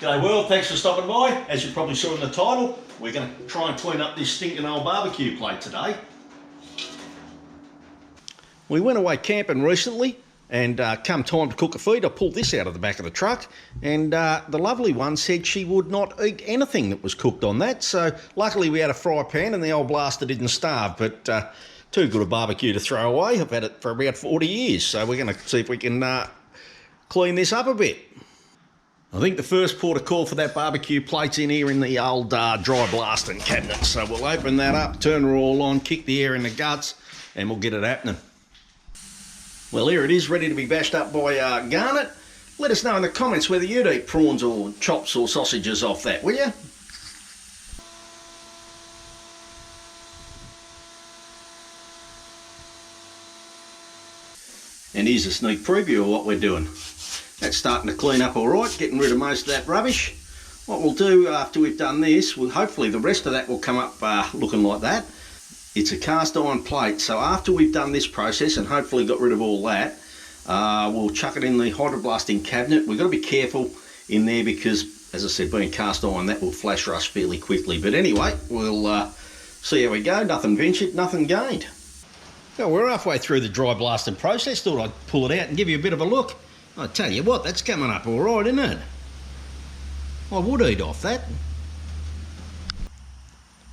G'day world, thanks for stopping by. As you probably saw in the title, we're going to try and clean up this stinking old barbecue plate today. We went away camping recently and come time to cook a feed, I pulled this out of the back of the truck and the lovely one said she would not eat anything that was cooked on that. So luckily we had a fry pan and the old blaster didn't starve, but too good a barbecue to throw away. I've had it for about 40 years, so we're going to see if we can clean this up a bit. I think the first port of call for that barbecue plate's in here in the old dry blasting cabinet. So we'll open that up, turn her all on, kick the air in the guts, and we'll get it happening. Well, here it is, ready to be bashed up by Garnet. Let us know in the comments whether you'd eat prawns or chops or sausages off that, will you? And here's a sneak preview of what we're doing. That's starting to clean up all right, getting rid of most of that rubbish. What we'll do after we've done this, hopefully the rest of that will come up looking like that. It's a cast iron plate, so after we've done this process and hopefully got rid of all that, we'll chuck it in the hydroblasting cabinet. We've got to be careful in there because, as I said, being cast iron, that will flash rust fairly quickly. But anyway, we'll see how we go. Nothing ventured, nothing gained. Well, we're halfway through the dry blasting process. Thought I'd pull it out and give you a bit of a look. I tell you what, that's coming up all right, isn't it? I would eat off that.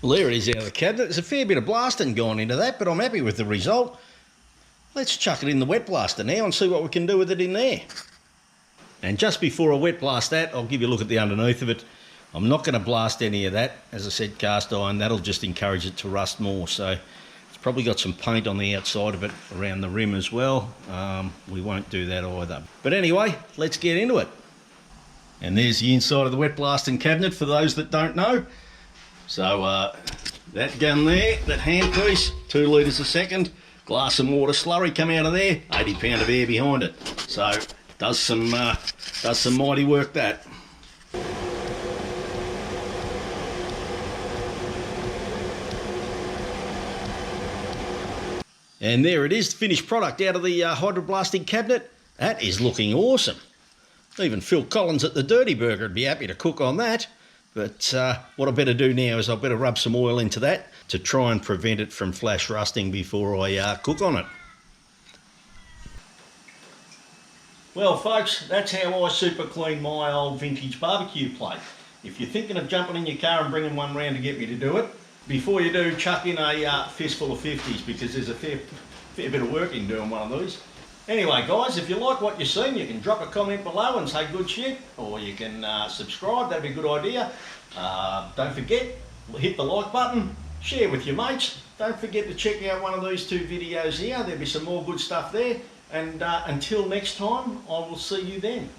Well, there it is out of the cabinet. There's a fair bit of blasting gone into that, but I'm happy with the result. Let's chuck it in the wet blaster now and see what we can do with it in there. And just before I wet blast that, I'll give you a look at the underneath of it. I'm not going to blast any of that. As I said, cast iron, that'll just encourage it to rust more. So probably got some paint on the outside of it around the rim as well. We won't do that either. But anyway, let's get into it. And there's the inside of the wet blasting cabinet for those that don't know. So that gun there, that handpiece, 2 litres a second, glass and water slurry come out of there, 80 pound of air behind it. So does some mighty work that. And there it is, the finished product out of the hydroblasting cabinet. That is looking awesome. Even Phil Collins at the Dirty Burger would be happy to cook on that. But what I better do now is I better rub some oil into that to try and prevent it from flash rusting before I cook on it. Well folks, that's how I super clean my old vintage barbecue plate. If you're thinking of jumping in your car and bringing one round to get me to do it, before you do, chuck in a fistful of 50s because there's a fair bit of work in doing one of these. Anyway guys, if you like what you've seen, you can drop a comment below and say good shit, or you can subscribe, that'd be a good idea. Don't forget, hit the like button, share with your mates. Don't forget to check out one of these 2 videos here, there'll be some more good stuff there. And until next time, I will see you then.